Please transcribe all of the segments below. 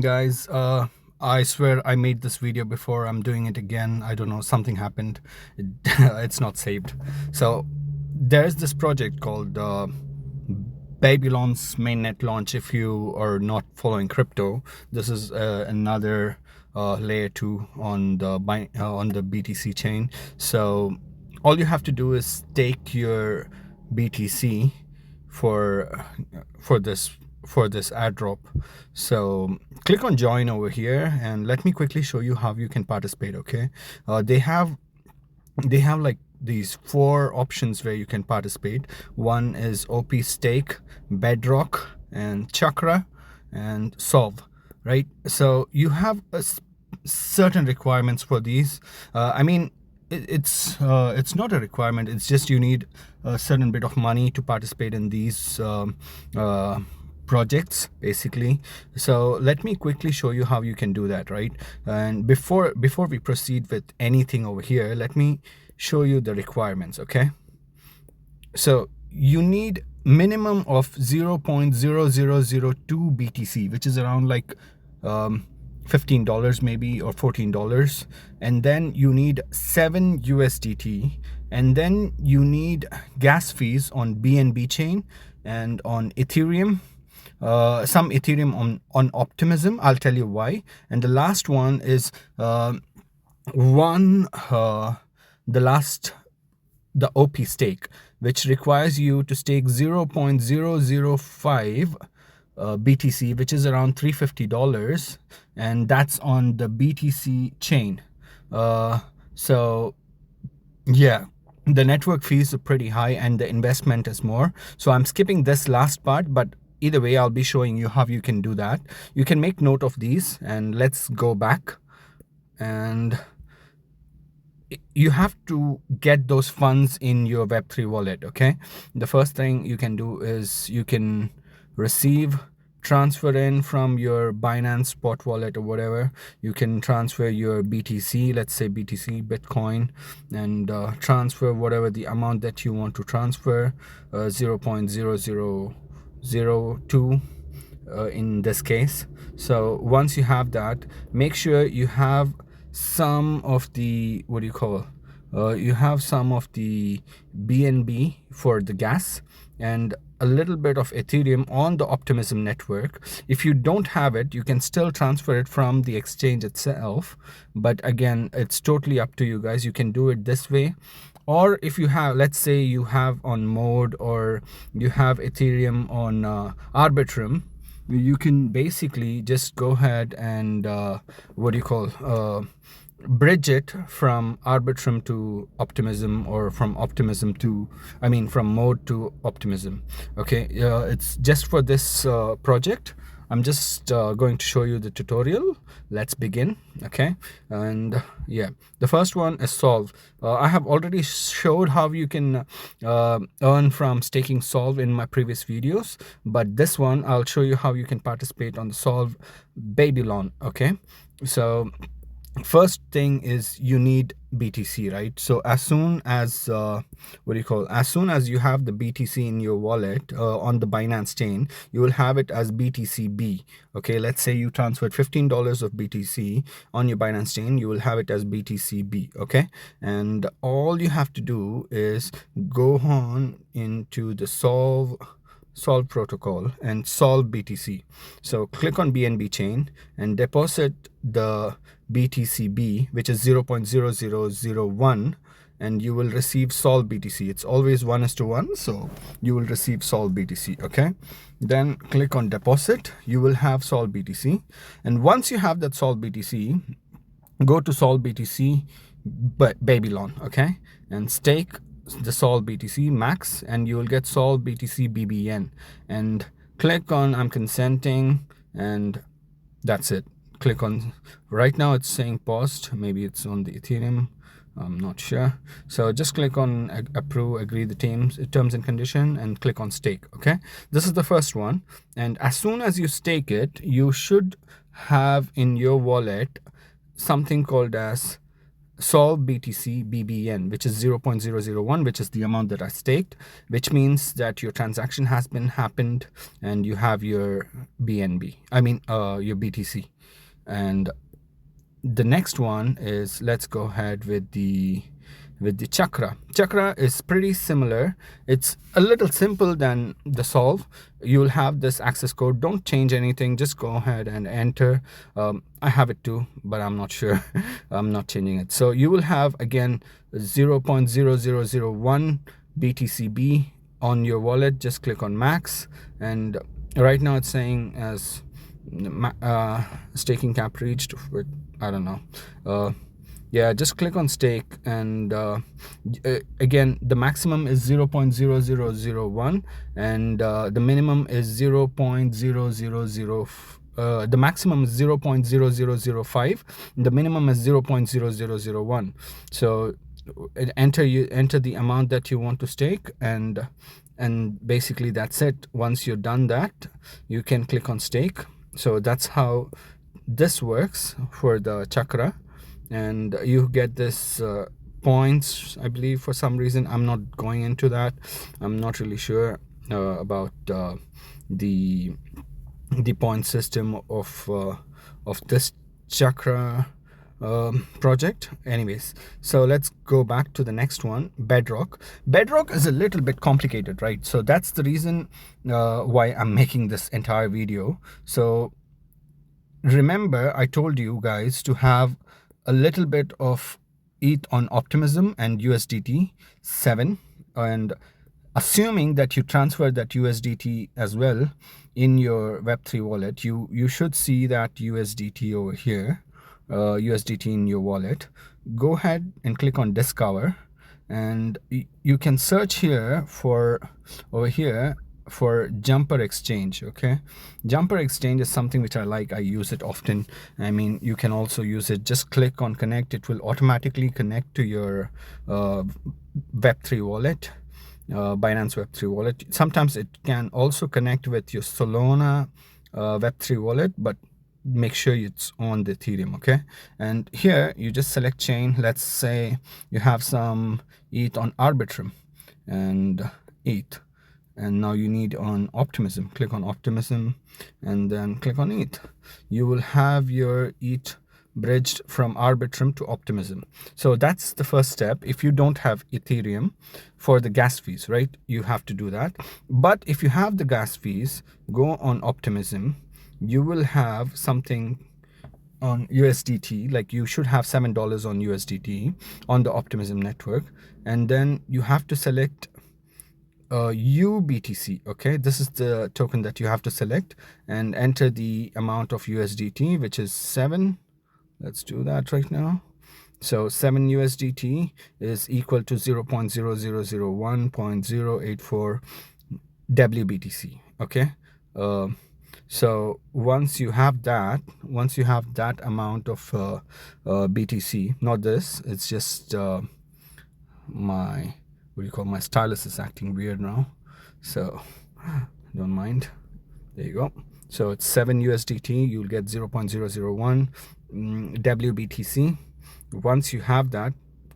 Guys, I swear I made this video before. I'm doing it again. I don't know, something happened. It's not saved. So there's this project called Babylon's mainnet launch. If you are not following crypto, this is another layer 2 on the BTC chain. So all you have to do is stake your BTC for this airdrop. So click on join over here and let me quickly show you how you can participate. Okay, they have like these 4 options where you can participate. One is OP Stake, Bedrock, and Chakra, and Solve, right? So you have certain requirements for these. I mean, it's not a requirement. It's just you need a certain bit of money to participate in these projects, basically. So let me quickly show you how you can do that, right? And before we proceed with anything over here, let me show you the requirements. Okay, so you need minimum of 0.0002 BTC, which is around like $15 maybe, or $14, and then you need 7 USDT, and then you need gas fees on BNB chain and on Ethereum, some Ethereum on Optimism. I'll tell you why. And the last one is the OP stake, which requires you to stake 0.005 BTC, which is around $350, and that's on the BTC chain. So yeah, the network fees are pretty high and the investment is more. So I'm skipping this last part, but either way, I'll be showing you how you can do that. You can make note of these, and let's go back. And you have to get those funds in your Web3 wallet. Okay, the first thing you can do is you can transfer in from your Binance spot wallet or whatever. You can transfer your BTC, let's say BTC Bitcoin, and transfer whatever the amount that you want to transfer, 0.0002 in this case. So once you have that, make sure you have some of the, what do you call, you have some of the BNB for the gas and a little bit of Ethereum on the Optimism network. If you don't have it, you can still transfer it from the exchange itself, but again, it's totally up to you guys. You can do it this way, or if you have, let's say you have on Mode, or you have Ethereum on Arbitrum, you can basically just go ahead and bridge it from Arbitrum to Optimism, or from Optimism to, I mean, from Mode to Optimism. Okay, it's just for this project. I'm just going to show you the tutorial. Let's begin. Okay, and yeah, the first one is Solve. I have already showed how you can earn from staking Solve in my previous videos, but this one I'll show you how you can participate on the Solve Babylon. Okay, so first thing is you need BTC, right? So as soon as as soon as you have the BTC in your wallet on the Binance chain, you will have it as BTCB. Okay, let's say you transferred $15 of BTC on your Binance chain, you will have it as BTCB. Okay, and all you have to do is go on into the Solve protocol and solve BTC. So click on BNB chain and deposit the BTCB, which is 0.0001, and you will receive solve BTC. It's always 1:1, so you will receive solve BTC. Okay, then click on deposit. You will have solve BTC, and once you have that solve BTC, go to solve BTC Babylon. Okay, and stake the Solve BTC max, and you will get Solve BTC BBN, and click on I'm consenting, and that's it. Click on, right now it's saying paused, maybe it's on the Ethereum, I'm not sure. So just click on approve, agree the terms and condition, and click on stake. Okay, this is the first one, and as soon as you stake it, you should have in your wallet something called as solve BTC BBN, which is 0.001, which is the amount that I staked, which means that your transaction has been happened and you have your BNB, your BTC. And the next one is, let's go ahead with the chakra. Chakra is pretty similar. It's a little simple than the solve. You'll have this access code. Don't change anything. Just go ahead and enter. I have it too, but I'm not sure. I'm not changing it. So you will have again 0.0001 BTCB on your wallet. Just click on max, and right now it's saying as staking cap reached with, I don't know. Yeah, just click on stake, and again the maximum is 0.0001 and the minimum is 0.000 the maximum is 0.0005, the minimum is 0.0001. So enter the amount that you want to stake, and basically that's it. Once you're done that, you can click on stake. So that's how this works for the chakra, and you get this points, I believe. For some reason, I'm not going into that. I'm not really sure about the point system of this chakra project. Anyways, so let's go back to the next one, Bedrock. Bedrock is a little bit complicated, right? So that's the reason why I'm making this entire video. So remember, I told you guys to have a little bit of ETH on Optimism and USDT 7, and assuming that you transfer that USDT as well in your Web3 wallet, you should see that USDT over here, USDT in your wallet. Go ahead and click on discover, and you can search here for over here for Jumper Exchange. Okay, Jumper Exchange is something which I like. I use it often. I mean, you can also use it. Just click on connect. It will automatically connect to your Web3 wallet, Binance Web3 wallet. Sometimes it can also connect with your Solana Web3 wallet, but make sure it's on the Ethereum. Okay, and here you just select chain. Let's say you have some ETH on Arbitrum and ETH, and now you need on Optimism. Click on Optimism and then click on ETH. You will have your ETH bridged from Arbitrum to Optimism. So that's the first step. If you don't have Ethereum for the gas fees, right, you have to do that. But if you have the gas fees, go on Optimism. You will have something on USDT, like you should have $7 on USDT on the Optimism network, and then you have to select UBTC. Okay, this is the token that you have to select and enter the amount of USDT, which is 7. Let's do that right now. So 7 USDT is equal to 0.0001.084 WBTC. Okay, so once you have that amount of BTC, not this, it's just my, what do you call, my stylus is acting weird now, so don't mind. There you go. So it's 7 USDT. You'll get 0.001 WBTC. Once you have that,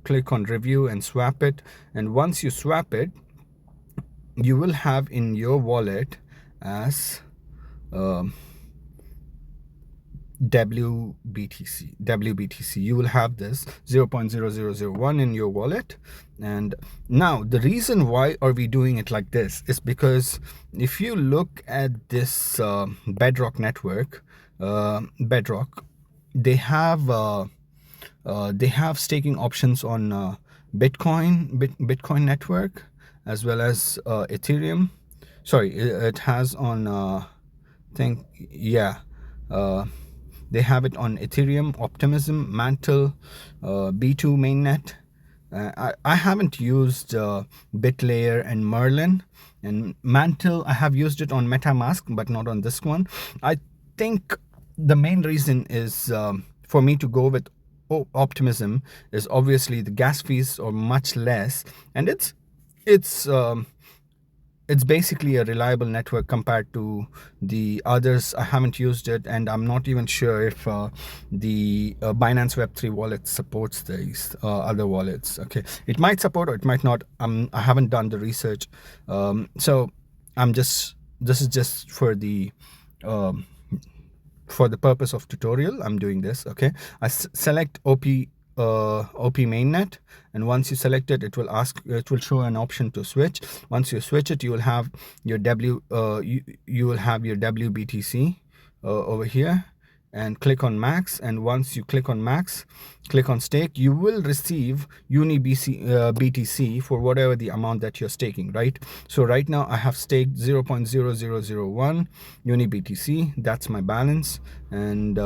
click on review and swap it, and once you swap it, you will have in your wallet as WBTC. You will have this 0.0001 in your wallet. And now the reason why are we doing it like this is because if you look at this Bedrock network, Bedrock, they have staking options on Bitcoin network as well as Ethereum. Sorry, it has on they have it on Ethereum, Optimism, Mantle, B2 mainnet. I haven't used BitLayer and Merlin, and Mantle I have used it on MetaMask, but not on this one. I think the main reason is for me to go with Optimism is obviously the gas fees are much less, and it's it's basically a reliable network compared to the others. I haven't used it, and I'm not even sure if the Binance Web3 wallet supports these other wallets. Okay, it might support or it might not. I haven't done the research, so I'm just this is just um, for the purpose of tutorial. I'm doing this. Okay, I select OP mainnet, and once you select it, it will show an option to switch. Once you switch it, you will have your you will have your WBTC over here, and click on max. And once you click on max, click on stake, you will receive BTC for whatever the amount that you're staking, right? So right now I have staked 0.0001 BTC. That's my balance. And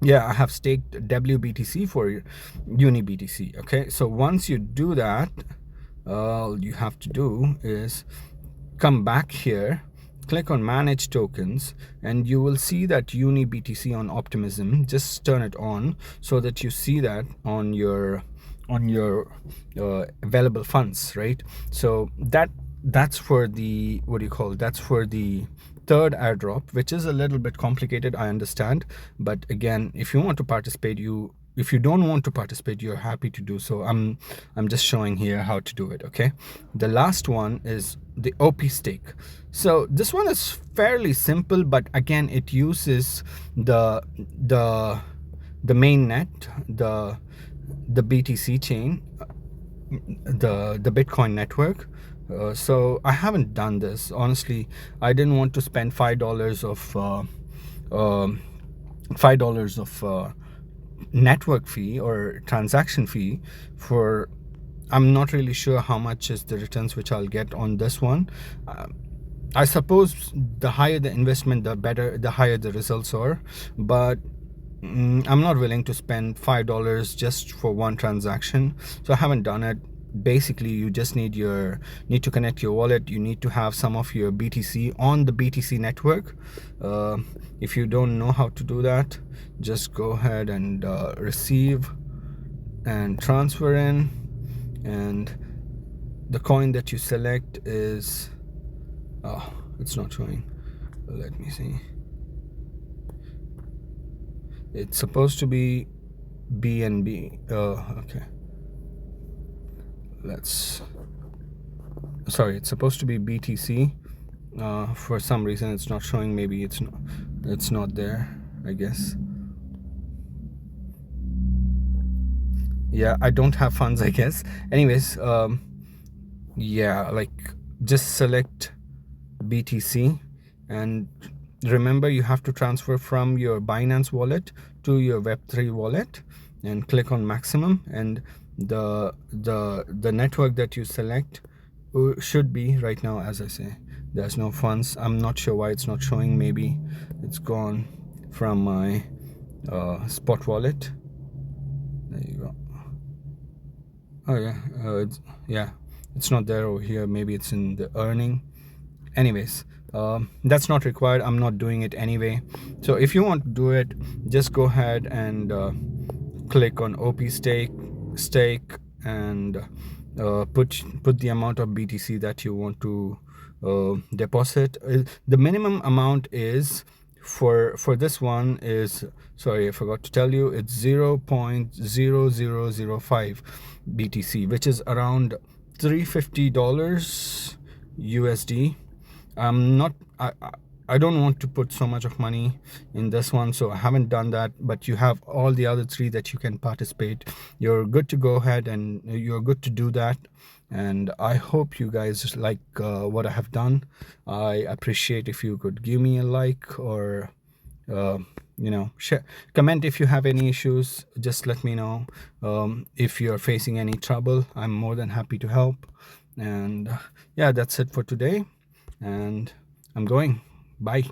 yeah, I have staked WBTC for BTC. Okay, so once you do that, all you have to do is come back here, click on manage tokens, and you will see that BTC on Optimism. Just turn it on so that you see that on your available funds, right? So that's for the, what do you call it, that's for the third airdrop, which is a little bit complicated, I understand. But again, if you want to participate, if you don't want to participate, you're happy to do so. I'm just showing here how to do it. Okay, the last one is the OP stake. So this one is fairly simple, but again, it uses the main net, the BTC chain, the Bitcoin network. So I haven't done this, honestly. I didn't want to spend $5 of network fee or transaction fee for, I'm not really sure how much is the returns which I'll get on this one. I suppose the higher the investment, the better, the higher the results are. But I'm not willing to spend $5 just for one transaction, so I haven't done it. Basically, you just need to connect your wallet. You need to have some of your BTC on the BTC network. If you don't know how to do that, just go ahead and receive and transfer in, and the coin that you select is, oh, it's not showing. Let me see. It's supposed to be BNB. Okay. It's supposed to be BTC. For some reason it's not showing. Maybe it's not there, I guess. Yeah, I don't have funds, I guess. Anyways, yeah, like, just select BTC, and remember, you have to transfer from your Binance wallet to your Web3 wallet, and click on maximum, and the network that you select should be, right now, as I say, there's no funds. I'm not sure why it's not showing. Maybe it's gone from my spot wallet. There you go. Oh yeah, it's not there over here. Maybe it's in the earning. Anyways, that's not required. I'm not doing it anyway. So if you want to do it, just go ahead and click on OP stake, and put the amount of BTC that you want to deposit. The minimum amount is for this one is, sorry, I forgot to tell you, it's 0.0005 BTC, which is around $350 USD. I don't want to put so much of money in this one, so I haven't done that. But you have all the other three that you can participate. You're good to go ahead, and you're good to do that. And I hope you guys like what I have done. I appreciate if you could give me a like, or share, comment if you have any issues. Just let me know. If you're facing any trouble, I'm more than happy to help. And yeah, that's it for today, and I'm going. Bye.